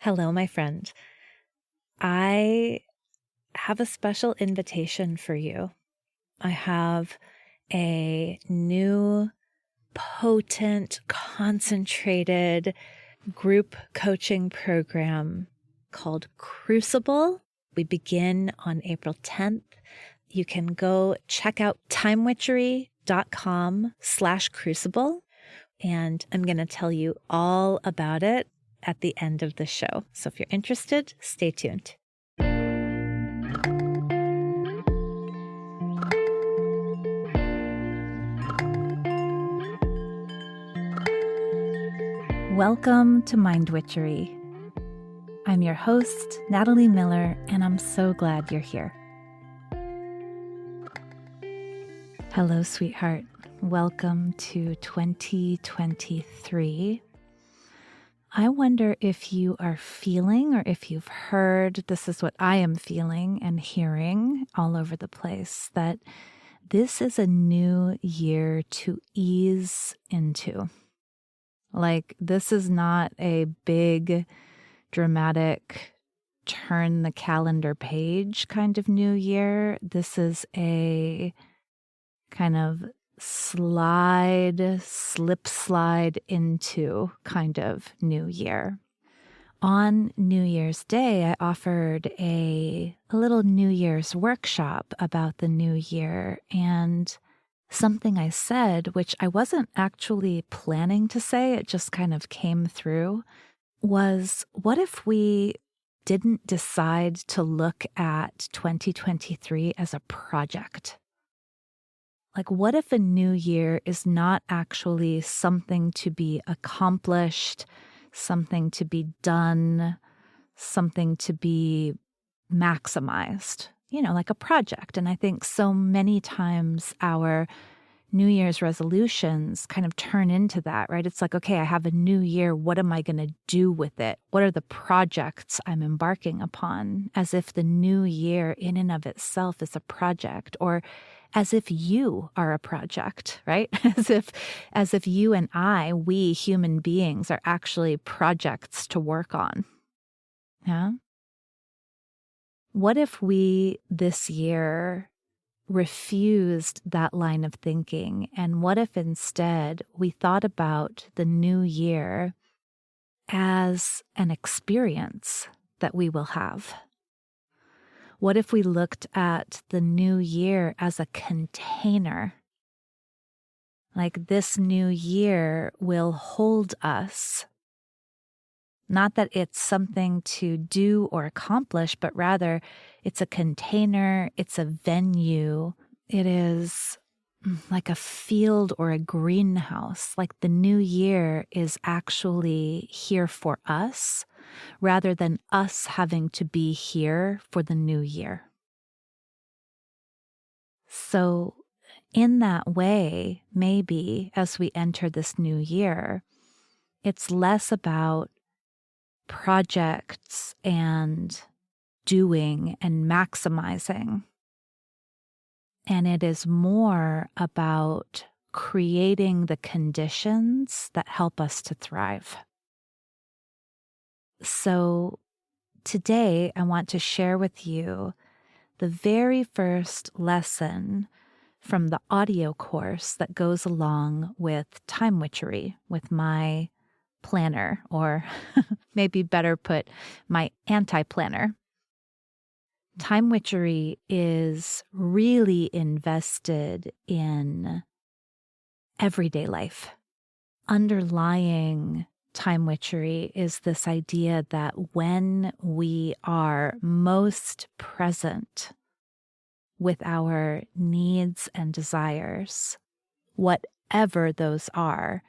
Hello, my friend. I have a special invitation for you. I have a new, potent, concentrated group coaching program called Crucible. We begin on April 10th. You can go check out timewitchery.com/crucible, and I'm going to tell you all about it at the end of the show. So if you're interested, stay tuned. Welcome to Mind Witchery. I'm your host, Natalie Miller, and I'm so glad you're here. Hello, sweetheart. Welcome to 2023. I wonder if you are feeling, or if you've heard, this is what I am feeling and hearing all over the place, that this is a new year to ease into. Like, this is not a big, dramatic, turn the calendar page kind of new year. This is a kind of slip slide into kind of new year. On New Year's Day, I offered a little New Year's workshop about the new year, and something I said, which I wasn't actually planning to say, it just kind of came through, was, what if we didn't decide to look at 2023 as a project? Like, what if a new year is not actually something to be accomplished, something to be done, something to be maximized, like a project? And I think so many times our New Year's resolutions kind of turn into that, right? It's like, okay, I have a new year. What am I going to do with it? What are the projects I'm embarking upon? As if the new year in and of itself is a project, or as if you are a project, right? As if you and we human beings are actually projects to work on. Yeah. What if we this year refused that line of thinking? And what if instead we thought about the new year as an experience that we will have? What if we looked at the new year as a container? Like, this new year will hold us. Not that it's something to do or accomplish, but rather it's a container, it's a venue. It is like a field or a greenhouse. Like, the new year is actually here for us, rather than us having to be here for the new year. So in that way, maybe as we enter this new year, it's less about projects and doing and maximizing. And it is more about creating the conditions that help us to thrive. So today, I want to share with you the very first lesson from the audio course that goes along with Time Witchery, with my planner, or maybe better put, my anti-planner. Time Witchery is really invested in everyday life. Underlying Time Witchery is this idea that when we are most present with our needs and desires, whatever those are,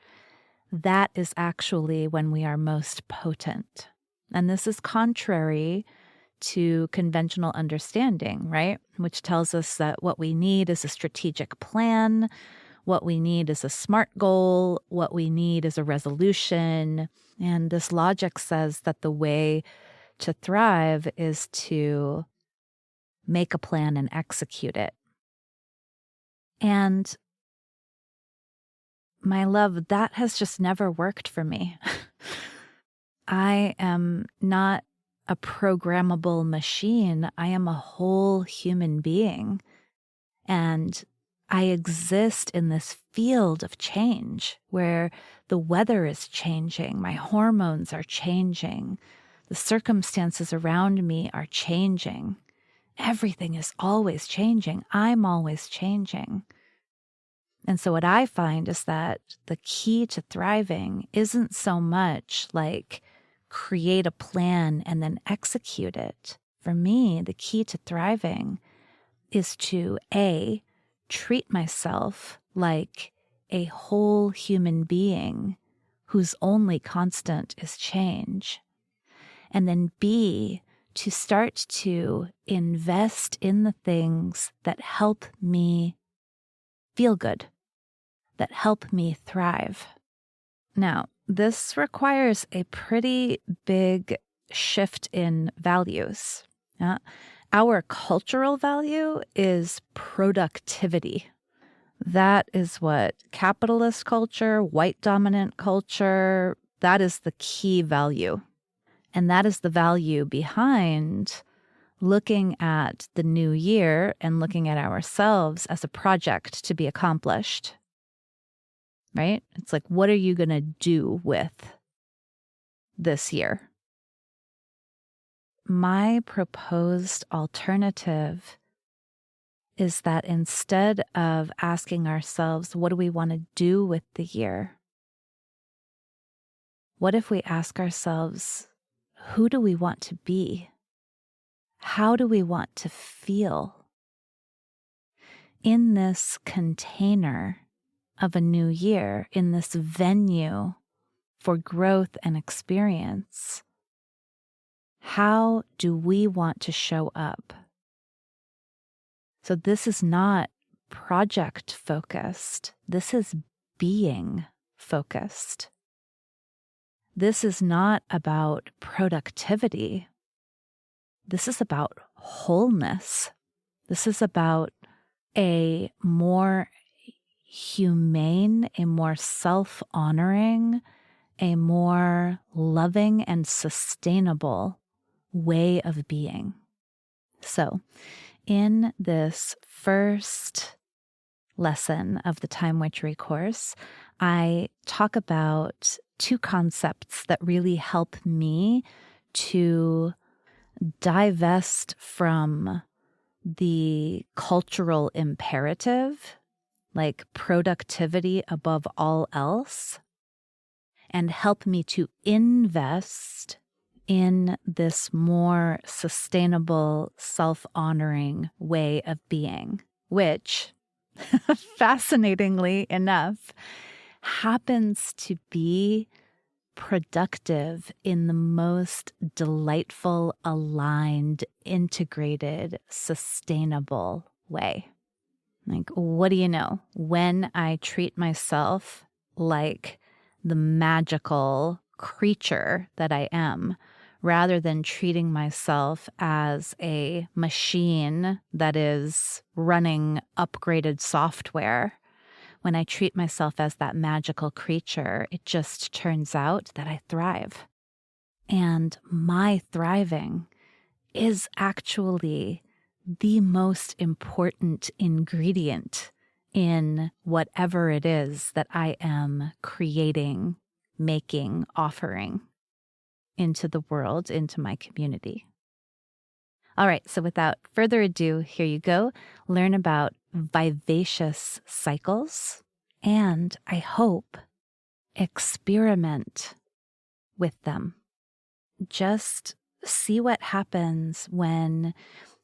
that is actually when we are most potent. And this is contrary to conventional understanding, right? Which tells us that what we need is a strategic plan, what we need is a SMART goal, what we need is a resolution. And this logic says that the way to thrive is to make a plan and execute it. And my love, that has just never worked for me. I am not a programmable machine. I am a whole human being. And I exist in this field of change where the weather is changing, my hormones are changing, the circumstances around me are changing. Everything is always changing. I'm always changing. And so what I find is that the key to thriving isn't so much like create a plan and then execute it. For me, the key to thriving is to A, treat myself like a whole human being whose only constant is change. And then B, to start to invest in the things that help me feel good, that help me thrive. Now, this requires a pretty big shift in values. Our cultural value is productivity. That is what capitalist culture, white dominant culture, that is the key value. And that is the value behind looking at the new year and looking at ourselves as a project to be accomplished, right? It's like, what are you going to do with this year? My proposed alternative is that instead of asking ourselves, what do we want to do with the year? What if we ask ourselves, who do we want to be? How do we want to feel? In this container of a new year, in this venue for growth and experience, how do we want to show up? So this is not project focused. This is being focused. This is not about productivity. This is about wholeness. This is about a more humane, a more self-honoring, a more loving and sustainable way of being. So, in this first lesson of the Time Witchery course, I talk about two concepts that really help me to divest from the cultural imperative, like productivity above all else, and help me to invest in this more sustainable, self-honoring way of being, which, fascinatingly enough, happens to be productive in the most delightful, aligned, integrated, sustainable way. Like, what do you know? When I treat myself like the magical creature that I am, rather than treating myself as a machine that is running upgraded software, when I treat myself as that magical creature, it just turns out that I thrive. And my thriving is actually the most important ingredient in whatever it is that I am creating, making, offering into the world, into my community. All right, so without further ado, here you go. Learn about vivacious cycles, and I hope experiment with them. Just see what happens when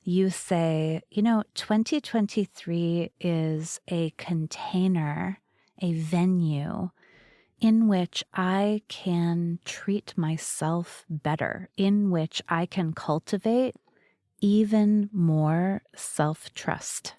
you say, 2023 is a container, a venue in which I can treat myself better, in which I can cultivate even more self-trust.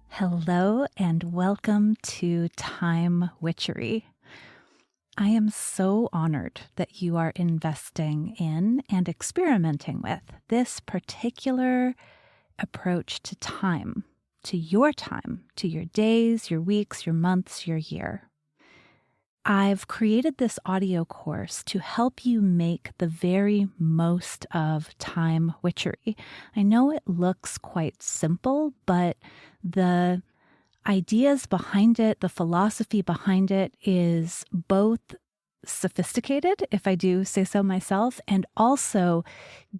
Hello and welcome to Time Witchery. I am so honored that you are investing in and experimenting with this particular approach to time, to your days, your weeks, your months, your year. I've created this audio course to help you make the very most of Time Witchery. I know it looks quite simple, but the ideas behind it, the philosophy behind it is both sophisticated, if I do say so myself, and also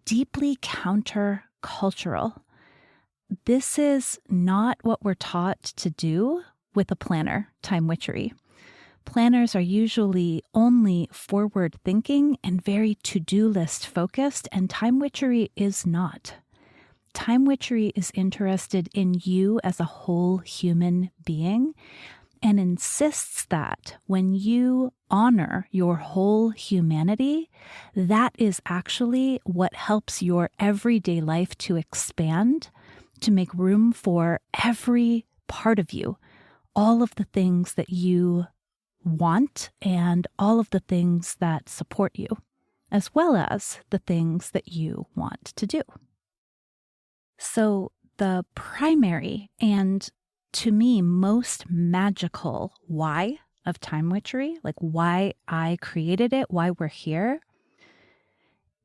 deeply countercultural. This is not what we're taught to do with a planner, Time Witchery. Planners are usually only forward-thinking and very to-do list focused, and Time Witchery is not. Time Witchery is interested in you as a whole human being and insists that when you honor your whole humanity, that is actually what helps your everyday life to expand, to make room for every part of you, all of the things that you want and all of the things that support you, as well as the things that you want to do. So the primary and, to me, most magical why of Time Witchery, like why I created it, why we're here,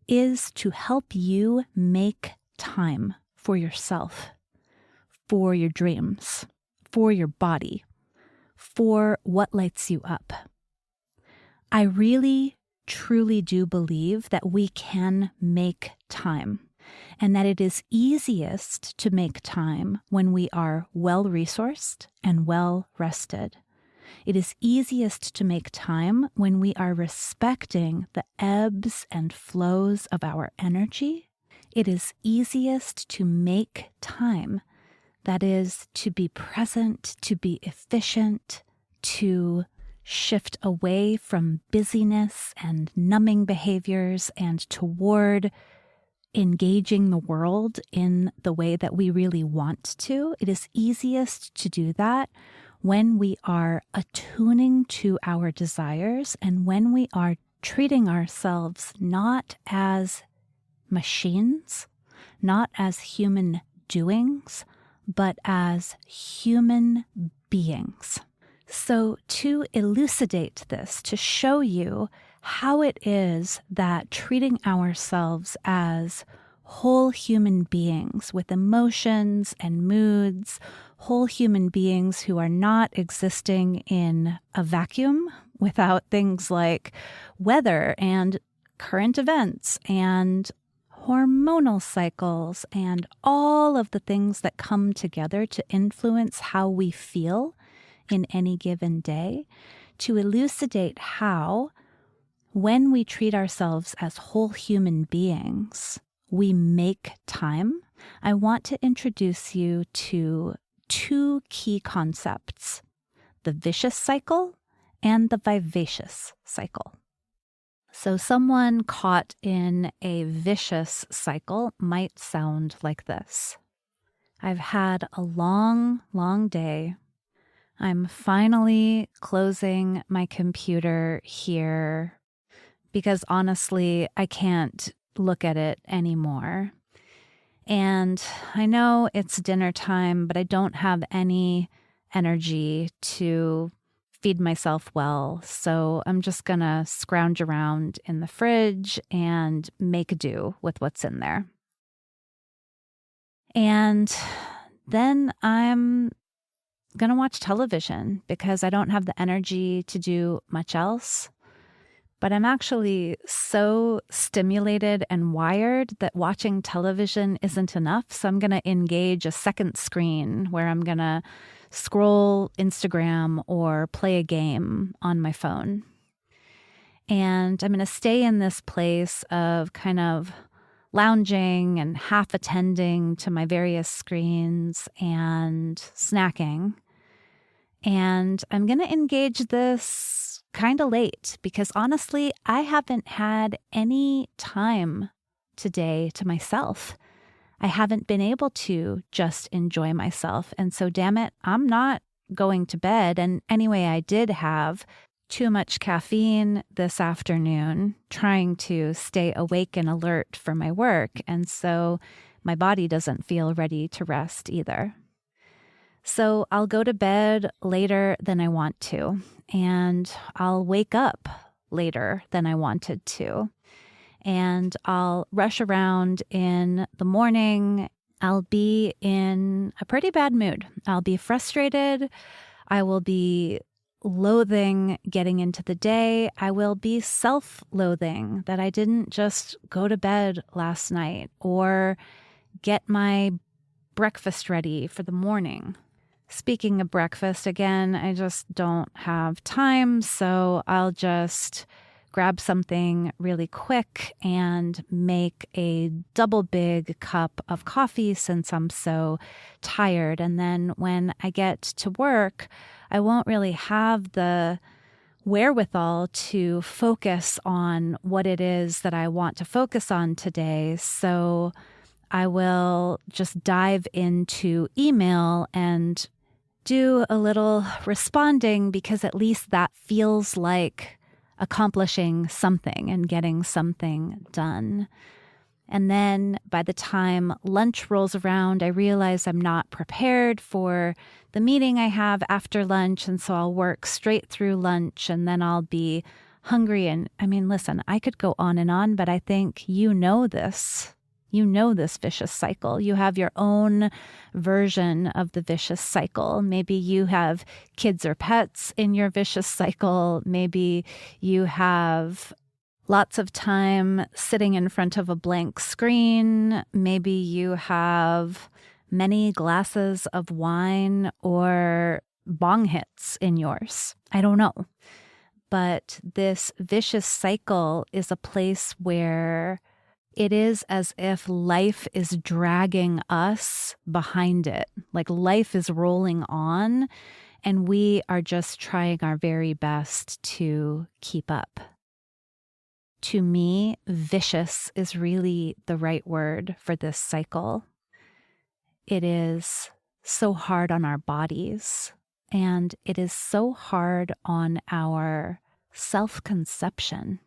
is to help you make time for yourself, for your dreams, for your body, for what lights you up. I really, truly do believe that we can make time, and that it is easiest to make time when we are well-resourced and well-rested. It is easiest to make time when we are respecting the ebbs and flows of our energy. It is easiest to make time, that is, to be present, to be efficient, to shift away from busyness and numbing behaviors and toward engaging the world in the way that we really want to. It is easiest to do that when we are attuning to our desires and when we are treating ourselves not as machines, not as human doings, but as human beings. So to elucidate this, to show you how it is that treating ourselves as whole human beings with emotions and moods, whole human beings who are not existing in a vacuum without things like weather and current events and hormonal cycles and all of the things that come together to influence how we feel in any given day, to elucidate how, when we treat ourselves as whole human beings, we make time. I want to introduce you to two key concepts: the vicious cycle and the vivacious cycle. So someone caught in a vicious cycle might sound like this. I've had a long, long day. I'm finally closing my computer here because honestly, I can't look at it anymore. And I know it's dinner time, but I don't have any energy to feed myself well. So I'm just gonna scrounge around in the fridge and make do with what's in there. And then I'm gonna watch television because I don't have the energy to do much else. But I'm actually so stimulated and wired that watching television isn't enough. So I'm going to engage a second screen where I'm going to scroll Instagram or play a game on my phone. And I'm going to stay in this place of kind of lounging and half attending to my various screens and snacking. And I'm going to engage this kind of late because honestly, I haven't had any time today to myself. I haven't been able to just enjoy myself. And so, damn it, I'm not going to bed. And anyway, I did have too much caffeine this afternoon trying to stay awake and alert for my work. And so my body doesn't feel ready to rest either. So I'll go to bed later than I want to, and I'll wake up later than I wanted to. And I'll rush around in the morning. I'll be in a pretty bad mood. I'll be frustrated. I will be loathing getting into the day. I will be self-loathing that I didn't just go to bed last night or get my breakfast ready for the morning. Speaking of breakfast, again, I just don't have time, so I'll just grab something really quick and make a double big cup of coffee since I'm so tired. And then when I get to work, I won't really have the wherewithal to focus on what it is that I want to focus on today. So I will just dive into email and do a little responding, because at least that feels like accomplishing something and getting something done. And then by the time lunch rolls around, I realize I'm not prepared for the meeting I have after lunch. And so I'll work straight through lunch, and then I'll be hungry. And I mean, listen, I could go on, but I think you know this. You know this vicious cycle. You have your own version of the vicious cycle. Maybe you have kids or pets in your vicious cycle. Maybe you have lots of time sitting in front of a blank screen. Maybe you have many glasses of wine or bong hits in yours. I don't know. But this vicious cycle is a place where it is as if life is dragging us behind it. Like life is rolling on, and we are just trying our very best to keep up. To me, vicious is really the right word for this cycle. It is so hard on our bodies, and it is so hard on our self-conception.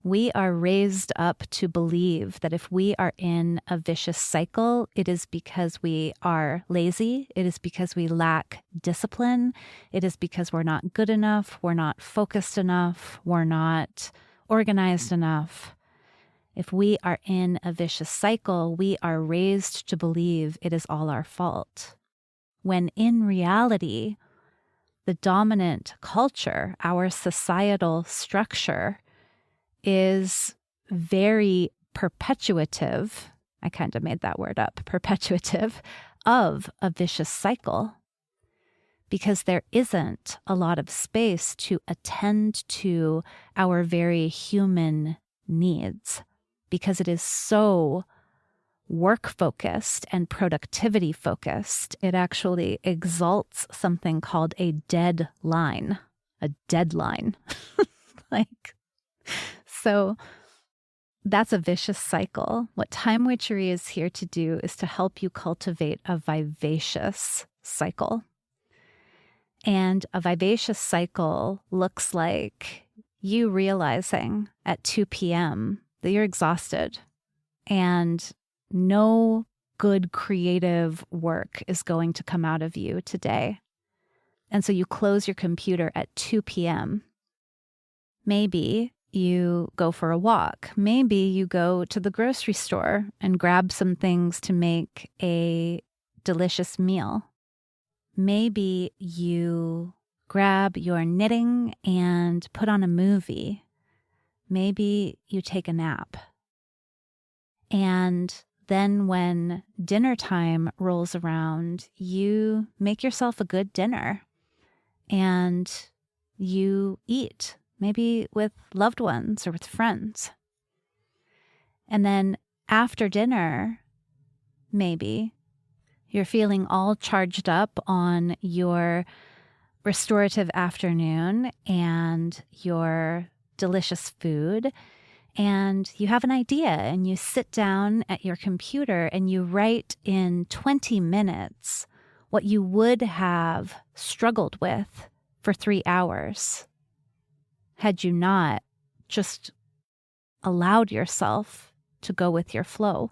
We are raised up to believe that if we are in a vicious cycle, it is because we are lazy. It is because we lack discipline. It is because we're not good enough. We're not focused enough. We're not organized enough. If we are in a vicious cycle, we are raised to believe it is all our fault. When in reality, the dominant culture, our societal structure, is very perpetuative. I kind of made that word up, perpetuative of a vicious cycle, because there isn't a lot of space to attend to our very human needs, because it is so work-focused and productivity-focused. It actually exalts something called a deadline. A deadline. So that's a vicious cycle. What Time Witchery is here to do is to help you cultivate a vivacious cycle. And a vivacious cycle looks like you realizing at 2 p.m. that you're exhausted and no good creative work is going to come out of you today. And so you close your computer at 2 p.m. Maybe you go for a walk. Maybe you go to the grocery store and grab some things to make a delicious meal. Maybe you grab your knitting and put on a movie. Maybe you take a nap. And then when dinner time rolls around, you make yourself a good dinner and you eat. Maybe with loved ones or with friends. And then after dinner, maybe you're feeling all charged up on your restorative afternoon and your delicious food. And you have an idea and you sit down at your computer and you write in 20 minutes what you would have struggled with for 3 hours. Had you not just allowed yourself to go with your flow.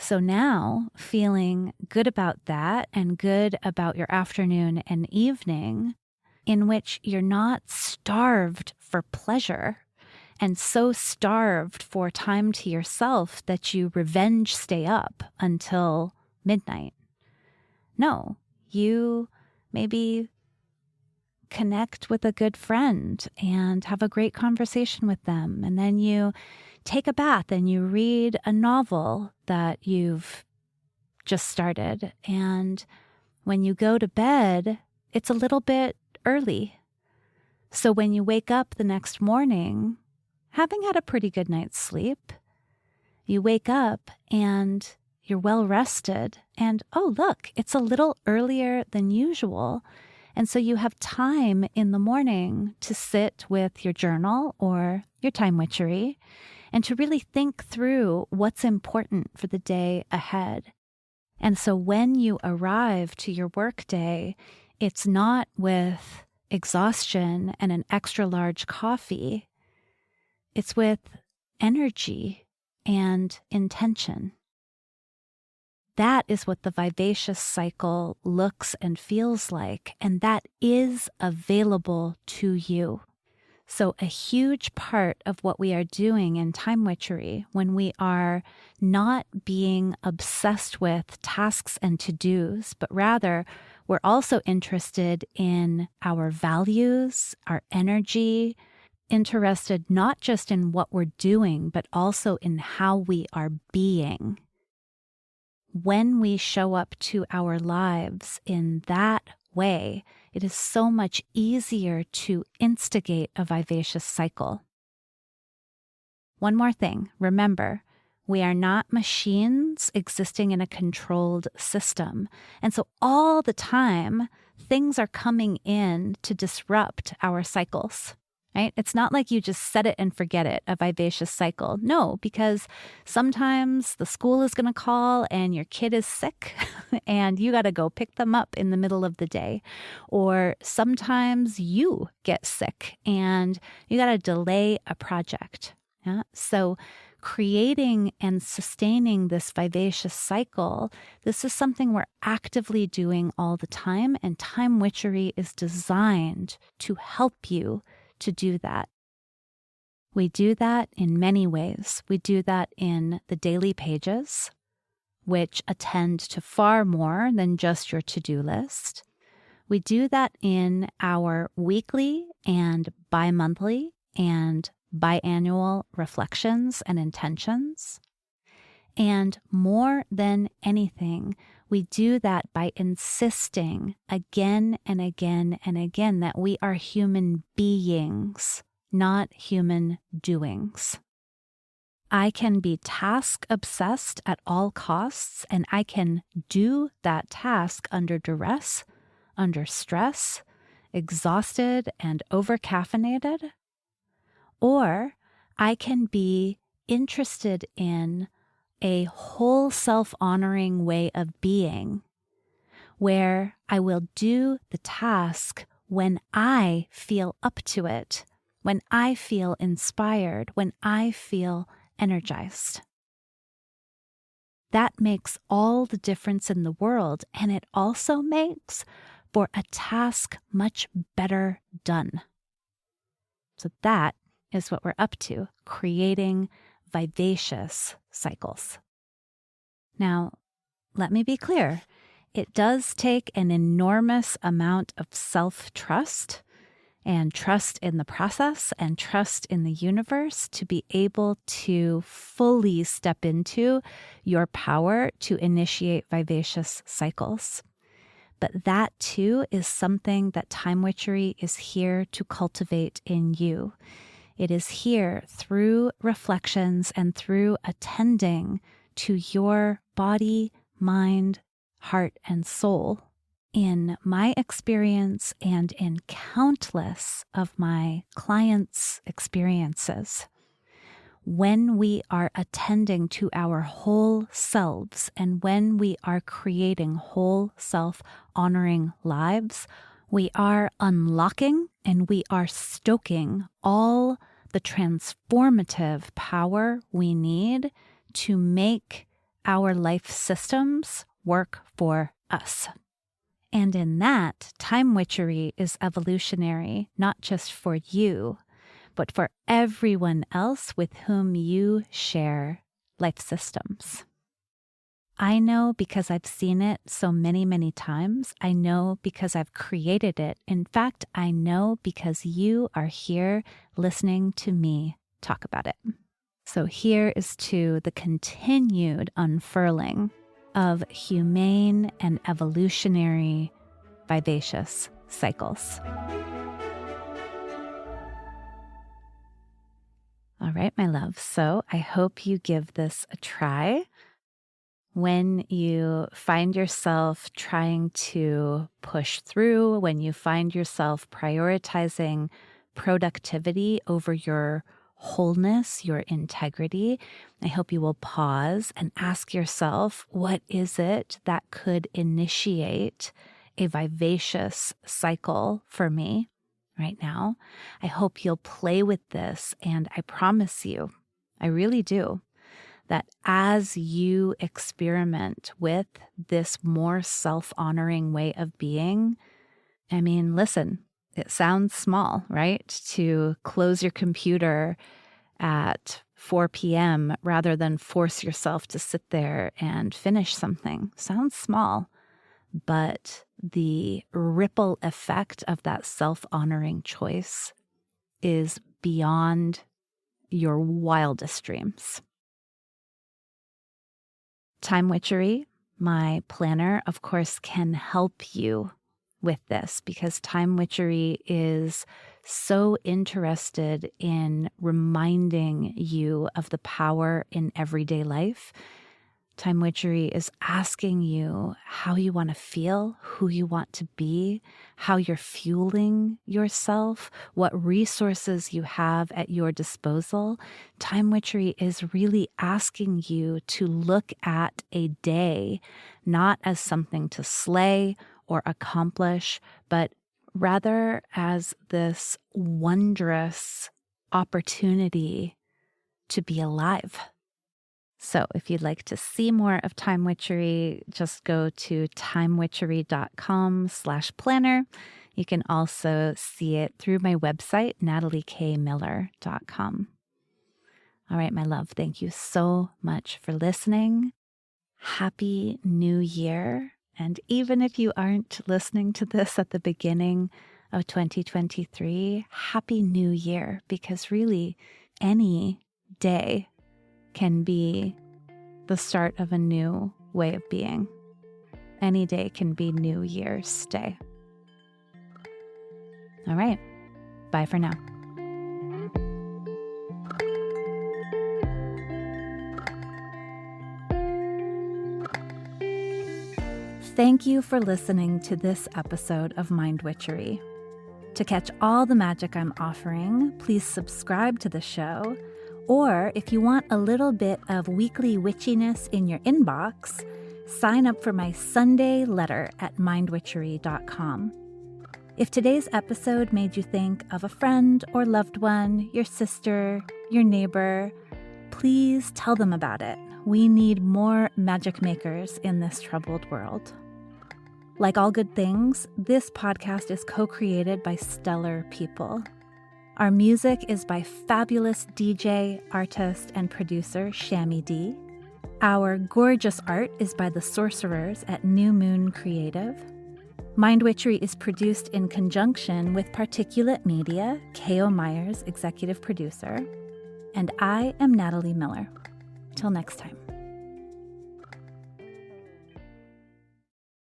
So now, feeling good about that and good about your afternoon and evening, in which you're not starved for pleasure and so starved for time to yourself that you revenge stay up until midnight. No, you maybe connect with a good friend and have a great conversation with them. And then you take a bath and you read a novel that you've just started. And when you go to bed, it's a little bit early. So when you wake up the next morning, having had a pretty good night's sleep, you wake up and you're well rested. And oh, look, it's a little earlier than usual. And so you have time in the morning to sit with your journal or your Time Witchery and to really think through what's important for the day ahead. And so when you arrive to your workday, it's not with exhaustion and an extra large coffee. It's with energy and intention. That is what the Vivacious cycle looks and feels like, and that is available to you. So a huge part of what we are doing in Time Witchery, when we are not being obsessed with tasks and to-dos, but rather we're also interested in our values, our energy, interested not just in what we're doing, but also in how we are being. When we show up to our lives in that way, it is so much easier to instigate a vivacious cycle. One more thing, remember, we are not machines existing in a controlled system. And so all the time, things are coming in to disrupt our cycles. Right? It's not like you just set it and forget it, a vivacious cycle. No, because sometimes the school is going to call and your kid is sick and you got to go pick them up in the middle of the day. Or sometimes you get sick and you got to delay a project. Yeah? So creating and sustaining this vivacious cycle, this is something we're actively doing all the time, and Time Witchery is designed to help you to do that. We do that in many ways. We do that in the daily pages, which attend to far more than just your to-do list. We do that in our weekly and bi-monthly and biannual reflections and intentions. And more than anything, we do that by insisting again and again and again that we are human beings, not human doings. I can be task obsessed at all costs, and I can do that task under duress, under stress, exhausted and over-caffeinated. Or I can be interested in a whole self-honoring way of being, where I will do the task when I feel up to it, when I feel inspired, when I feel energized. That makes all the difference in the world, and it also makes for a task much better done. So that is what we're up to, creating vivacious cycles. Now, let me be clear. It does take an enormous amount of self-trust and trust in the process and trust in the universe to be able to fully step into your power to initiate vivacious cycles. But that too is something that Time Witchery is here to cultivate in you. It is here through reflections and through attending to your body, mind, heart, and soul. In my experience and in countless of my clients' experiences, when we are attending to our whole selves and when we are creating whole self-honoring lives, we are unlocking and we are stoking all the transformative power we need to make our life systems work for us. And in that, Time Witchery is evolutionary, not just for you, but for everyone else with whom you share life systems. I know because I've seen it so many, many times. I know because I've created it. In fact, I know because you are here listening to me talk about it. So here is to the continued unfurling of humane and evolutionary vivacious cycles. All right, my love. So I hope you give this a try. When you find yourself trying to push through, when you find yourself prioritizing productivity over your wholeness, your integrity, I hope you will pause and ask yourself, what is it that could initiate a vivacious cycle for me right now? I hope you'll play with this, and I promise you, I really do, that as you experiment with this more self-honoring way of being, I mean, listen, it sounds small, right? To close your computer at 4 p.m. rather than force yourself to sit there and finish something. Sounds small, but the ripple effect of that self-honoring choice is beyond your wildest dreams. Time Witchery, my planner, of course, can help you with this because Time Witchery is so interested in reminding you of the power in everyday life. Time Witchery is asking you how you want to feel, who you want to be, how you're fueling yourself, what resources you have at your disposal. Time Witchery is really asking you to look at a day not as something to slay or accomplish, but rather as this wondrous opportunity to be alive. So if you'd like to see more of Time Witchery, just go to timewitchery.com/planner. You can also see it through my website, nataliekmiller.com. All right, my love, thank you so much for listening. Happy New Year. And even if you aren't listening to this at the beginning of 2023, Happy New Year, because really any day can be the start of a new way of being. Any day can be New Year's Day. All right. Bye for now. Thank you for listening to this episode of Mind Witchery. To catch all the magic I'm offering, please subscribe to the show. Or if you want a little bit of weekly witchiness in your inbox, sign up for my Sunday letter at mindwitchery.com. If today's episode made you think of a friend or loved one, your sister, your neighbor, please tell them about it. We need more magic makers in this troubled world. Like all good things, this podcast is co-created by stellar people. Our music is by fabulous DJ, artist, and producer Shammy D. Our gorgeous art is by the sorcerers at New Moon Creative. Mind Witchery is produced in conjunction with Particulate Media, K.O. Myers, executive producer. And I am Natalie Miller. Till next time.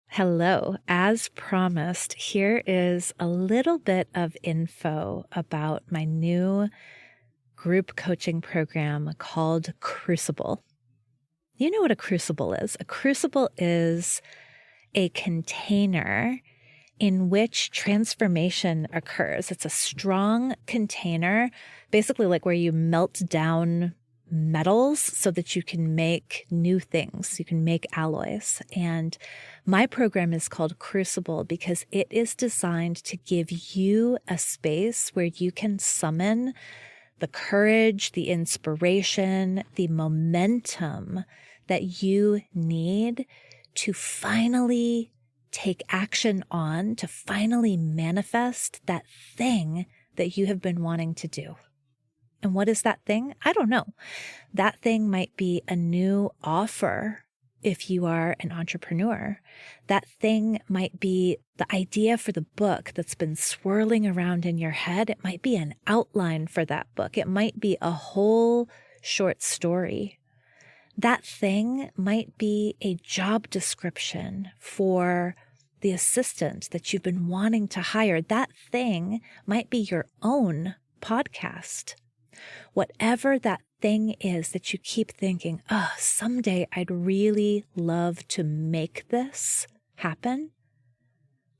Hello. As promised, here is a little bit of info about my new group coaching program called Crucible. You know what a crucible is? A crucible is a container in which transformation occurs. It's a strong container, basically like where you melt down metals so that you can make new things. You can make alloys. And my program is called Crucible because it is designed to give you a space where you can summon the courage, the inspiration, the momentum that you need to finally take action on, to finally manifest that thing that you have been wanting to do. And what is that thing? I don't know. That thing might be a new offer if you are an entrepreneur. That thing might be the idea for the book that's been swirling around in your head. It might be an outline for that book. It might be a whole short story. That thing might be a job description for the assistant that you've been wanting to hire. That thing might be your own podcast. Whatever that thing is that you keep thinking, oh, someday I'd really love to make this happen.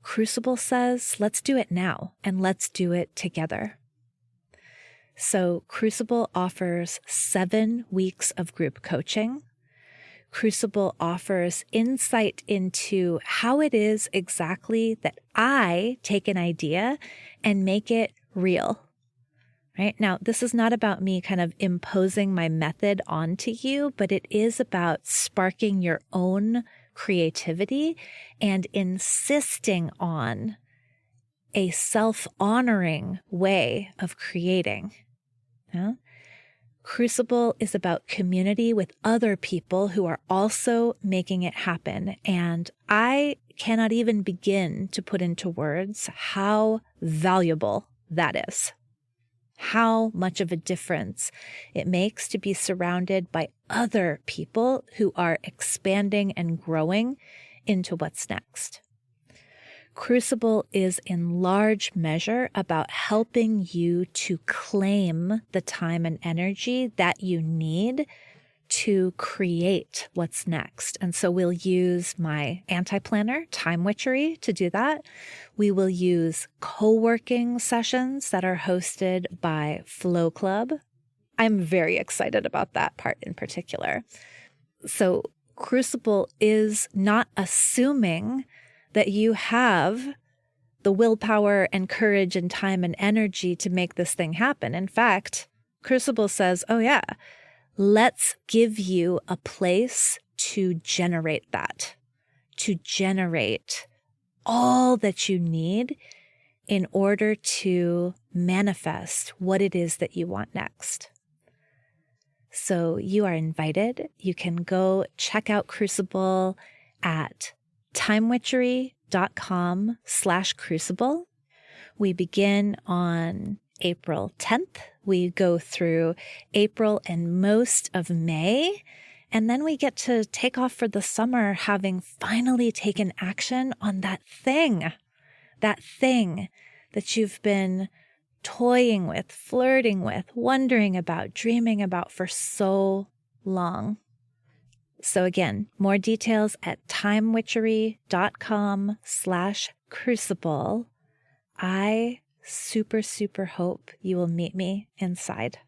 Crucible says, let's do it now and let's do it together. So Crucible offers 7 weeks of group coaching. Crucible offers insight into how it is exactly that I take an idea and make it real. Right? Now, this is not about me kind of imposing my method onto you, but it is about sparking your own creativity and insisting on a self-honoring way of creating. Yeah? Crucible is about community with other people who are also making it happen. And I cannot even begin to put into words how valuable that is. How much of a difference it makes to be surrounded by other people who are expanding and growing into what's next. Crucible is in large measure about helping you to claim the time and energy that you need to create what's next. And so we'll use my anti-planner, Time Witchery, to do that. We will use co-working sessions that are hosted by Flow Club. I'm very excited about that part in particular. So Crucible is not assuming that you have the willpower and courage and time and energy to make this thing happen. In fact, Crucible says, oh yeah, let's give you a place to generate that, to generate all that you need in order to manifest what it is that you want next. So you are invited. You can go check out Crucible at timewitchery.com/crucible. We begin on April 10th. We go through April and most of May, and then we get to take off for the summer having finally taken action on that thing that you've been toying with, flirting with, wondering about, dreaming about for so long. So again, more details at timewitchery.com/crucible. I super hope you will meet me inside.